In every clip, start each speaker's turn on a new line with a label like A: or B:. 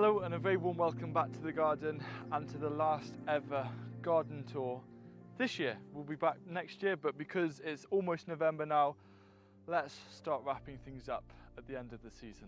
A: Hello and a very warm welcome back to the garden and to the last ever garden tour this year. We'll be back next year, but because it's almost November now, let's start wrapping things up at the end of the season.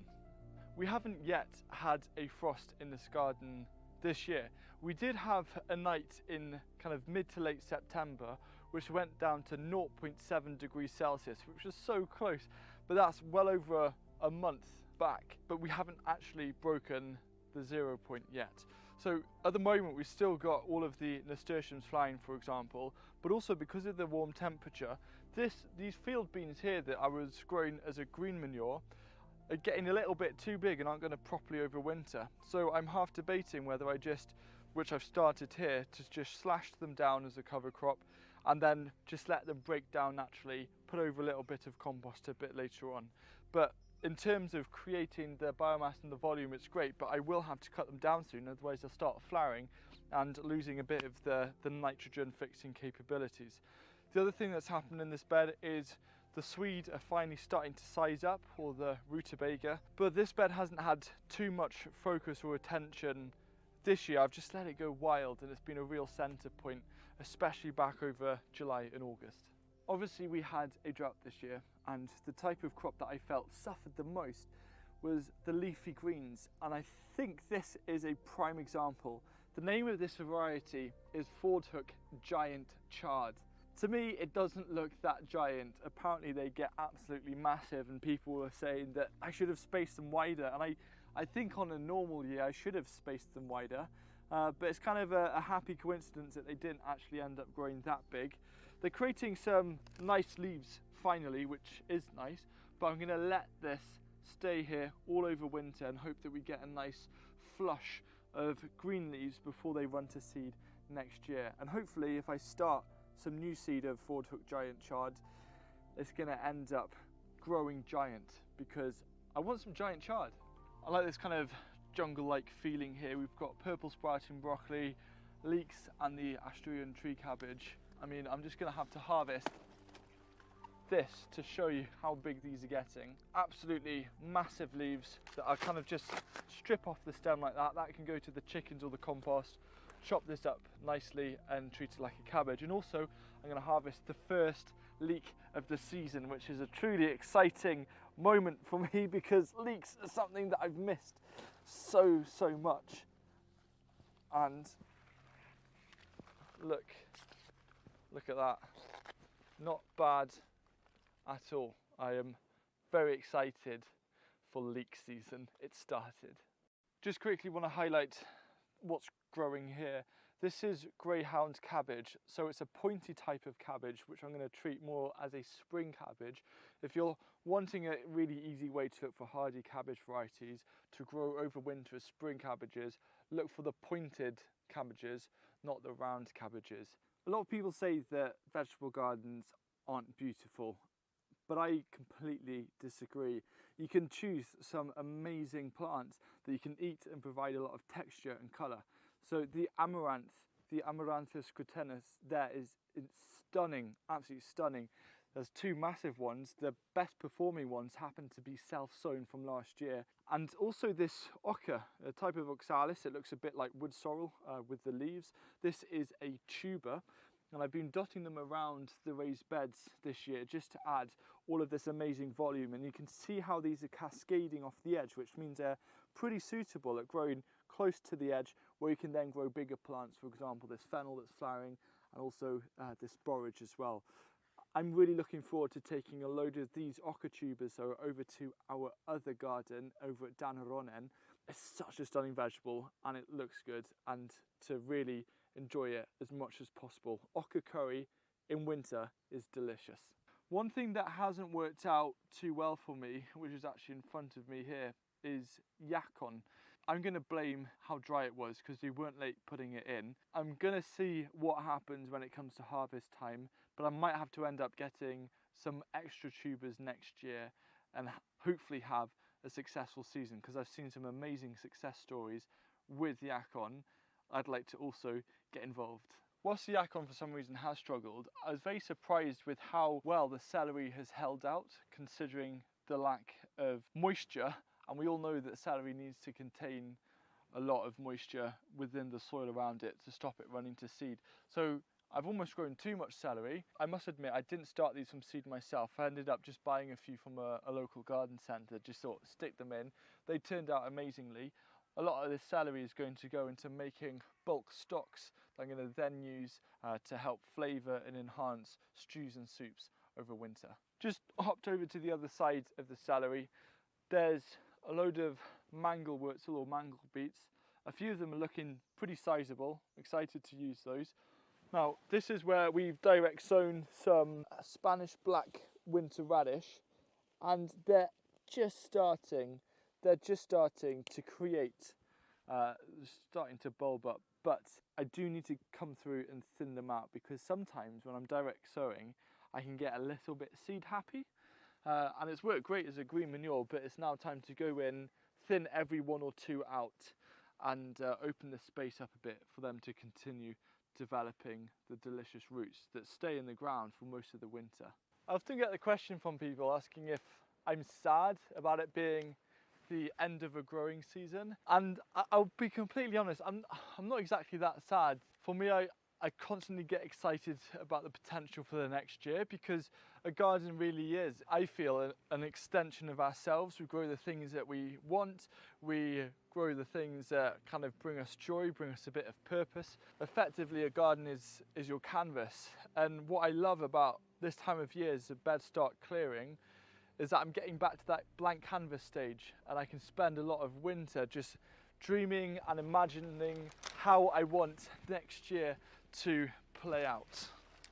A: We haven't yet had a frost in this garden this year. We did have a night in kind of mid to late September which went down to 0.7 degrees Celsius, which was so close, but that's well over a month back. But we haven't actually broken the 0 point yet. So at the moment we've still got all of the nasturtiums flying, for example, but also because of the warm temperature, these field beans here that I was growing as a green manure are getting a little bit too big and aren't going to properly overwinter. So I'm half debating whether I just, which I've started here, to just slash them down as a cover crop and then just let them break down naturally, put over a little bit of compost a bit later on. But in terms of creating the biomass and the volume, it's great, but I will have to cut them down soon, otherwise they'll start flowering and losing a bit of the nitrogen fixing capabilities. The other thing that's happened in this bed is the Swede are finally starting to size up, or the rutabaga, but this bed hasn't had too much focus or attention this year. I've just let it go wild and it's been a real centre point, especially back over July and August. Obviously we had a drought this year, and the type of crop that I felt suffered the most was the leafy greens, and I think this is a prime example. The name of this variety is Fordhook Giant Chard. To me it doesn't look that giant. Apparently they get absolutely massive and people are saying that I should have spaced them wider, and I think on a normal year I should have spaced them wider. But it's kind of a happy coincidence that they didn't actually end up growing that big. They're creating some nice leaves finally, which is nice, but I'm going to let this stay here all over winter and hope that we get a nice flush of green leaves before they run to seed next year. And hopefully if I start some new seed of Fordhook Giant Chard, it's going to end up growing giant, because I want some giant chard. I like this kind of jungle-like feeling here. We've got purple sprouting broccoli, leeks and the Asturian tree cabbage. I mean, I'm just going to have to harvest this to show you how big these are getting. Absolutely massive leaves that I kind of just strip off the stem like that. That can go to the chickens or the compost. Chop this up nicely and treat it like a cabbage. And also I'm going to harvest the first leek of the season, which is a truly exciting moment for me because leeks are something that I've missed so much. And look at that, not bad at all. I am very excited for leek season. It started. Just quickly want to highlight what's growing here. This is greyhound cabbage, so it's a pointy type of cabbage which I'm going to treat more as a spring cabbage. If you're wanting a really easy way to look for hardy cabbage varieties to grow over winter as spring cabbages, look for the pointed cabbages, not the round cabbages. A lot of people say that vegetable gardens aren't beautiful, but I completely disagree. You can choose some amazing plants that you can eat and provide a lot of texture and colour. So the amaranth, the Amaranthus crutenus there is stunning, absolutely stunning. There's two massive ones. The best performing ones happen to be self-sown from last year. And also this ochre, a type of oxalis. It looks a bit like wood sorrel with the leaves. This is a tuber. And I've been dotting them around the raised beds this year just to add all of this amazing volume. And you can see how these are cascading off the edge, which means they're pretty suitable at growing close to the edge, where you can then grow bigger plants. For example, this fennel that's flowering, and also this borage as well. I'm really looking forward to taking a load of these ochre tubers over to our other garden over at Daneronen. It's such a stunning vegetable and it looks good, and to really enjoy it as much as possible. Ochre curry in winter is delicious. One thing that hasn't worked out too well for me, which is actually in front of me here, is yacon. I'm going to blame how dry it was because we weren't late putting it in. I'm going to see what happens when it comes to harvest time, but I might have to end up getting some extra tubers next year and hopefully have a successful season, because I've seen some amazing success stories with yacon. I'd like to also get involved. Whilst the yacon for some reason has struggled, I was very surprised with how well the celery has held out considering the lack of moisture. And we all know that celery needs to contain a lot of moisture within the soil around it to stop it running to seed. So I've almost grown too much celery. I must admit, I didn't start these from seed myself. I ended up just buying a few from a local garden centre, just thought stick them in. They turned out amazingly. A lot of this celery is going to go into making bulk stocks that I'm going to then use to help flavour and enhance stews and soups over winter. Just hopped over to the other side of the celery. There's a load of mangelwurzel or mangle beets. A few of them are looking pretty sizable. Excited to use those. Now, this is where we've direct sown some Spanish black winter radish, and they're just starting to create, starting to bulb up. But I do need to come through and thin them out, because sometimes when I'm direct sowing, I can get a little bit seed happy. And it's worked great as a green manure, but it's now time to go in, thin every 1 or 2 out, and open the space up a bit for them to continue developing the delicious roots that stay in the ground for most of the winter. I often get the question from people asking if I'm sad about it being the end of a growing season, and I'll be completely honest, I'm not exactly that sad. For me, I constantly get excited about the potential for the next year, because a garden really is, I feel, an extension of ourselves. We grow the things that we want, we grow the things that kind of bring us joy, bring us a bit of purpose. Effectively, a garden is your canvas, and what I love about this time of year as the beds start clearing is that I'm getting back to that blank canvas stage, and I can spend a lot of winter just dreaming and imagining how I want next year to play out.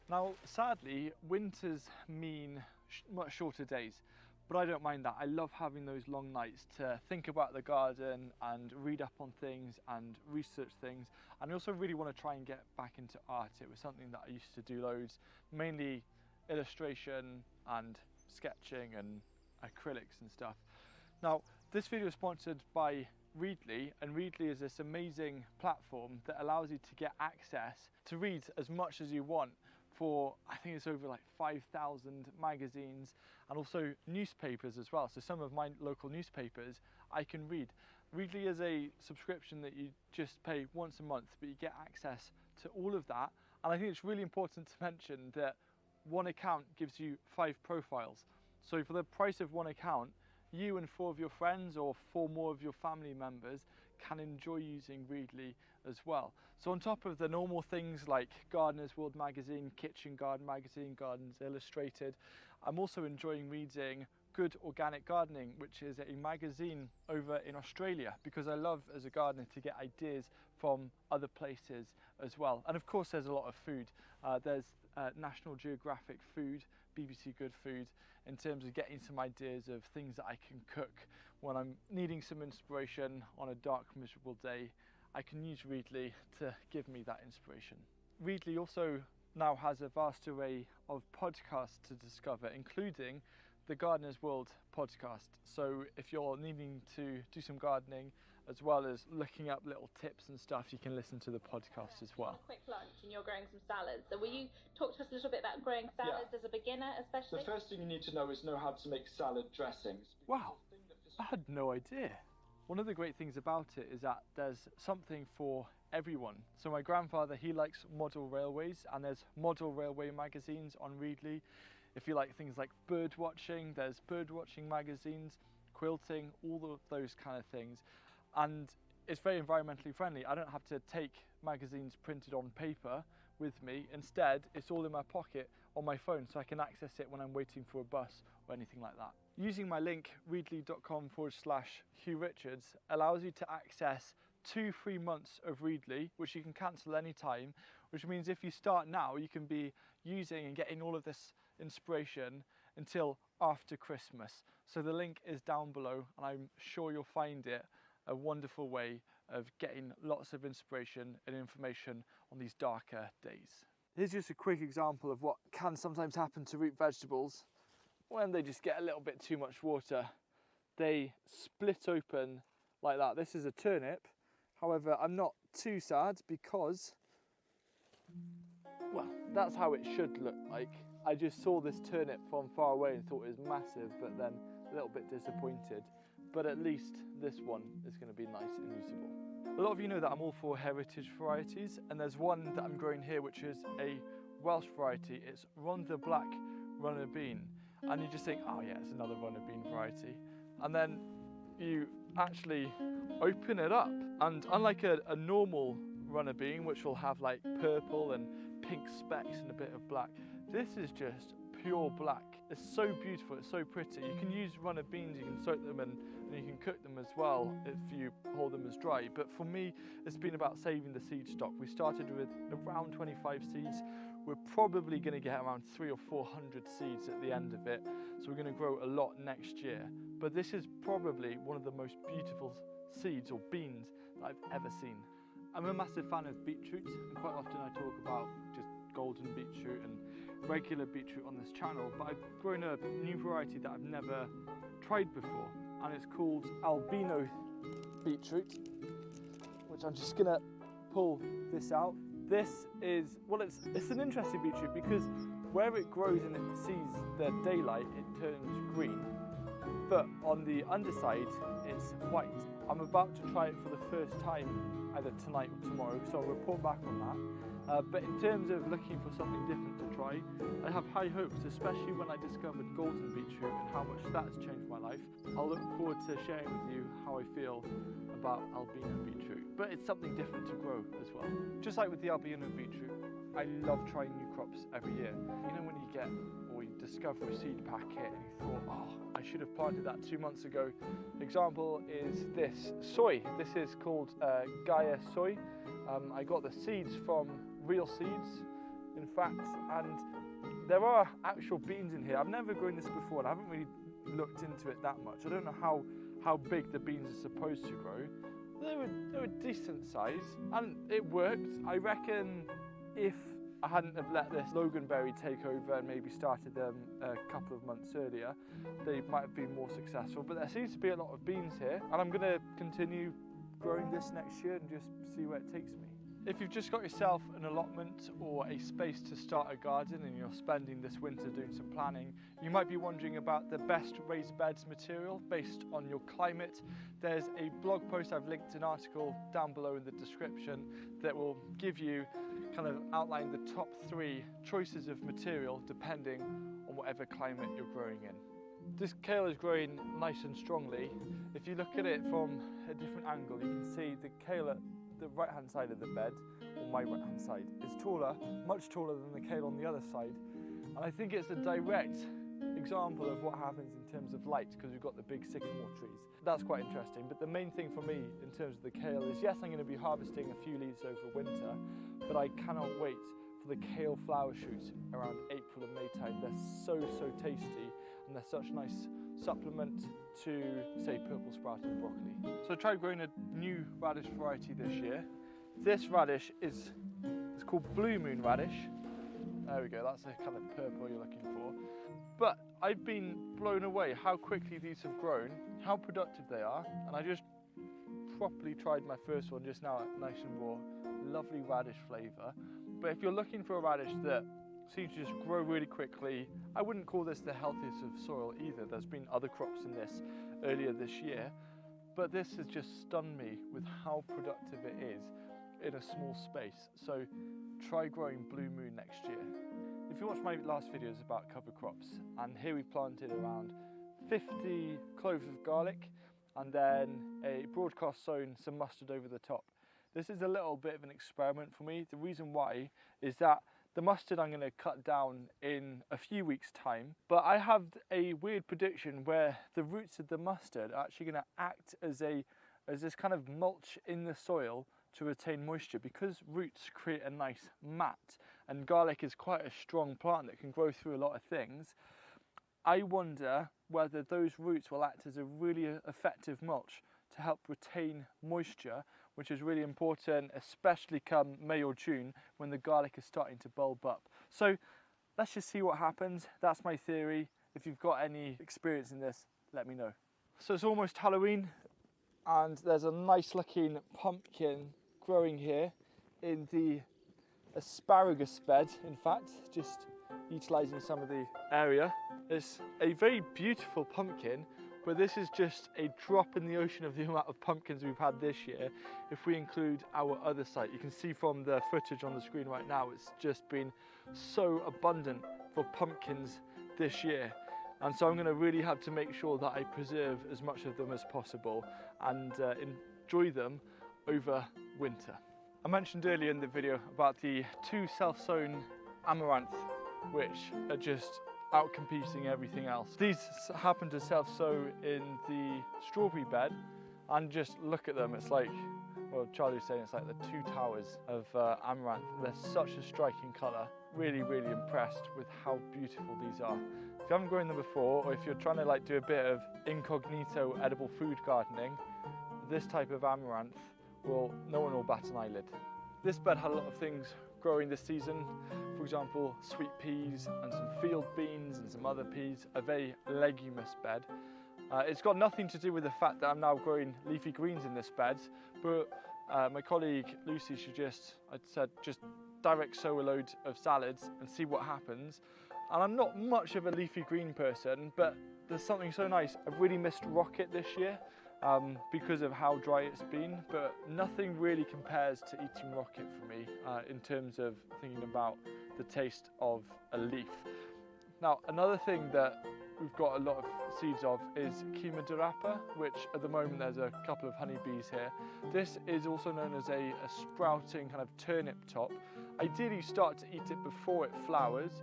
A: Now, sadly, winters mean much shorter days, but I don't mind that. I love having those long nights to think about the garden and read up on things and research things. And I also really want to try and get back into art. It was something that I used to do loads, mainly illustration and sketching and acrylics and stuff. Now, this video is sponsored by Readly, and Readly is this amazing platform that allows you to get access to read as much as you want for, I think it's over like 5,000 magazines and also newspapers as well. So some of my local newspapers I can read. Readly is a subscription that you just pay once a month, but you get access to all of that. And I think it's really important to mention that one account gives you 5 profiles. So for the price of one account, you and 4 of your friends or 4 more of your family members can enjoy using Readly as well. So on top of the normal things like Gardeners'World magazine, Kitchen Garden magazine, Gardens Illustrated, I'm also enjoying reading Good Organic Gardening, which is a magazine over in Australia, because I love as a gardener to get ideas from other places as well. And of course there's a lot of food. There's National Geographic Food, BBC Good Food, in terms of getting some ideas of things that I can cook when I'm needing some inspiration on a dark, miserable day. I can use Readly to give me that inspiration. Readly also now has a vast array of podcasts to discover, including the Gardeners'World podcast. So if you're needing to do some gardening as well as looking up little tips and stuff, you can listen to the podcast as well.
B: Quick lunch, and you're growing some salads. So will you talk to us a little bit about growing salads as a beginner, especially?
A: The first thing you need to know is how to make salad dressings. Wow, I had no idea. One of the great things about it is that there's something for everyone. So my grandfather, he likes model railways, and there's model railway magazines on Readly. If you like things like bird watching, there's bird watching magazines, quilting, all of those kind of things. And it's very environmentally friendly. I don't have to take magazines printed on paper with me. Instead, it's all in my pocket on my phone, so I can access it when I'm waiting for a bus or anything like that. Using my link, readly.com/Hugh Richards, allows you to access 2 free months of Readly, which you can cancel anytime, which means if you start now, you can be using and getting all of this inspiration until after Christmas. So the link is down below, and I'm sure you'll find it a wonderful way of getting lots of inspiration and information on these darker days. Here's just a quick example of what can sometimes happen to root vegetables when they just get a little bit too much water. They split open like that. This is a turnip. However, I'm not too sad because, well, that's how it should look like. I just saw this turnip from far away and thought it was massive, but then a little bit disappointed. But at least this one is going to be nice and usable. A lot of you know that I'm all for heritage varieties, and there's one that I'm growing here which is a Welsh variety. It's Rhondda Black runner bean, and you just think, oh yeah, it's another runner bean variety, and then you actually open it up, and unlike a normal runner bean which will have like purple and pink specks and a bit of black, this is just pure black. It's so beautiful, it's so pretty. You can use runner beans, you can soak them and you can cook them as well if you hold them as dry. But for me, it's been about saving the seed stock. We started with around 25 seeds. We're probably going to get around 300 or 400 seeds at the end of it. So we're going to grow a lot next year. But this is probably one of the most beautiful seeds or beans that I've ever seen. I'm a massive fan of beetroot, and quite often I talk about just golden beetroot and regular beetroot on this channel, but I've grown a new variety that I've never tried before, and it's called albino beetroot, which I'm just gonna pull this out. This is, well, it's an interesting beetroot because where it grows and it sees the daylight, it turns green, but on the underside it's white. I'm about to try it for the first time either tonight or tomorrow, so I'll report back on that. But in terms of looking for something different to try, I have high hopes, especially when I discovered golden beetroot and how much that's changed my life. I'll look forward to sharing with you how I feel about albino beetroot. But it's something different to grow as well. Just like with the albino beetroot, I love trying new crops every year. You know when you get or you discover a seed packet and you thought, oh, I should have planted that 2 months ago. Example is this soy. This is called Gaia soy. I got the seeds from real seeds, in fact, and there are actual beans in here. I've never grown this before and I haven't really looked into it that much. I don't know how big the beans are supposed to grow. They were decent size and it worked. I reckon if I hadn't have let this loganberry take over and maybe started them a couple of months earlier, they might have been more successful. But there seems to be a lot of beans here, and I'm going to continue growing this next year and just see where it takes me. If you've just got yourself an allotment or a space to start a garden and you're spending this winter doing some planning, you might be wondering about the best raised beds material based on your climate. There's a blog post, I've linked an article down below in the description that will give you kind of outline the top 3 choices of material depending on whatever climate you're growing in. This kale is growing nice and strongly. If you look at it from a different angle, you can see the kale at the right hand side of the bed, or my right hand side, is taller, much taller than the kale on the other side. And I think it's a direct example of what happens in terms of light because we've got the big sycamore trees. That's quite interesting, but the main thing for me in terms of the kale is, yes, I'm going to be harvesting a few leaves over winter, but I cannot wait for the kale flower shoots around April and May time. They're so tasty and they're such a nice supplement to, say, purple sprouted broccoli. So I tried growing a new radish variety this year. This radish is called Blue Moon radish. There we go, that's the kind of purple you're looking for. But I've been blown away how quickly these have grown, how productive they are, and I just properly tried my first one just now, nice and raw, lovely radish flavour. But if you're looking for a radish that seems to just grow really quickly, I wouldn't call this the healthiest of soil either. There's been other crops in this earlier this year, but this has just stunned me with how productive it is in a small space. So try growing Blue Moon next year. If you watched my last videos about cover crops, and here we've planted around 50 cloves of garlic and then a broadcast sown some mustard over the top. This is a little bit of an experiment for me. The reason why is that the mustard I'm going to cut down in a few weeks' time, but I have a weird prediction where the roots of the mustard are actually going to act as this kind of mulch in the soil to retain moisture, because roots create a nice mat, and garlic is quite a strong plant that can grow through a lot of things. I wonder whether those roots will act as a really effective mulch to help retain moisture, which is really important, especially come May or June when the garlic is starting to bulb up. So let's just see what happens. That's my theory. If you've got any experience in this, let me know. So it's almost Halloween, and there's a nice looking pumpkin growing here in the asparagus bed, in fact, just utilising some of the area. It's a very beautiful pumpkin but this is just a drop in the ocean of the amount of pumpkins we've had this year if we include our other site. You can see from the footage on the screen right now, it's just been so abundant for pumpkins this year. And so I'm going to really have to make sure that I preserve as much of them as possible and enjoy them over winter. I mentioned earlier in the video about the 2 self-sown amaranth, which are just out-competing everything else. These happen to self-sow in the strawberry bed, and just look at them, it's like, well, Charlie was saying it's like the 2 towers of amaranth. They're such a striking colour. Really, really impressed with how beautiful these are. If you haven't grown them before, or if you're trying to like do a bit of incognito edible food gardening, this type of amaranth no one will bat an eyelid. This bed had a lot of things growing this season. For example, sweet peas and some field beans and some other peas, a very leguminous bed. It's got nothing to do with the fact that I'm now growing leafy greens in this bed, but my colleague Lucy just direct sow a load of salads and see what happens. And I'm not much of a leafy green person, but there's something so nice. I've really missed rocket this year because of how dry it's been, but nothing really compares to eating rocket for me in terms of thinking about the taste of a leaf. Now, another thing that we've got a lot of seeds of is Quima dorapa, which at the moment there's a couple of honeybees here. This is also known as a sprouting kind of turnip top. Ideally you start to eat it before it flowers,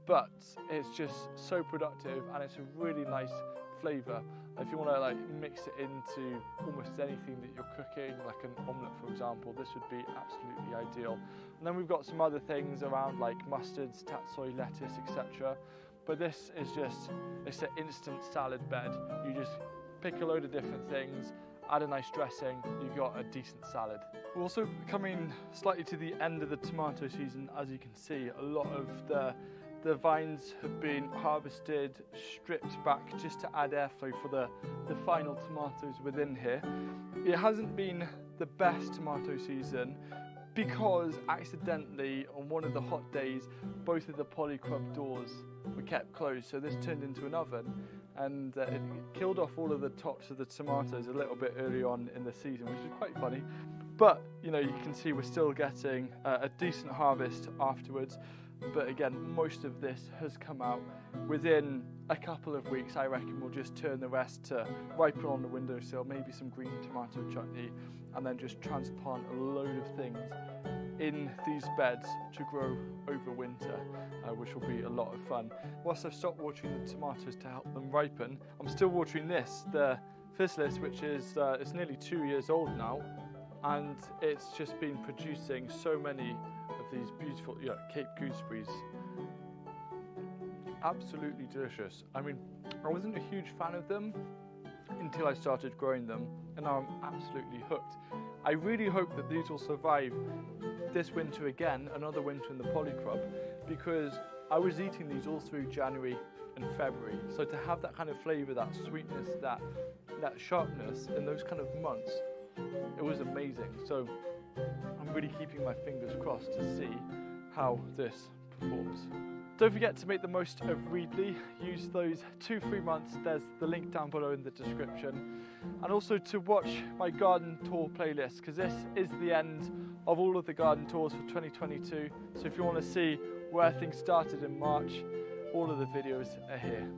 A: but it's just so productive and it's a really nice flavour. If you want to like mix it into almost anything that you're cooking, like an omelette for example, this would be absolutely ideal. And then we've got some other things around like mustards, tatsoi, lettuce, etc. But this is it's an instant salad bed. You just pick a load of different things, add a nice dressing, you've got a decent salad. We're also coming slightly to the end of the tomato season. As you can see, a lot of the vines have been harvested, stripped back just to add airflow for the final tomatoes within here. It hasn't been the best tomato season because accidentally on one of the hot days both of the polycrub doors were kept closed, so this turned into an oven and it killed off all of the tops of the tomatoes a little bit early on in the season, which is quite funny. But you know, you can see we're still getting a decent harvest afterwards. But again, most of this has come out within a couple of weeks. I reckon we'll just turn the rest to ripen on the windowsill, maybe some green tomato chutney, and then just transplant a load of things in these beds to grow over winter, which will be a lot of fun. Whilst I've stopped watering the tomatoes to help them ripen, I'm still watering this, the Physalis, which is it's nearly 2 years old now, and it's just been producing so many of these beautiful Cape gooseberries. Absolutely delicious. I mean, I wasn't a huge fan of them until I started growing them, and now I'm absolutely hooked. I really hope that these will survive this winter again, another winter in the polycrub, because I was eating these all through January and February. So to have that kind of flavour, that sweetness, that sharpness in those kind of months, it was amazing. So I'm really keeping my fingers crossed to see how this performs. Don't forget to make the most of Readly. Use those 2 free months. There's the link down below in the description. And also to watch my garden tour playlist, because this is the end of all of the garden tours for 2022. So if you want to see where things started in March, all of the videos are here.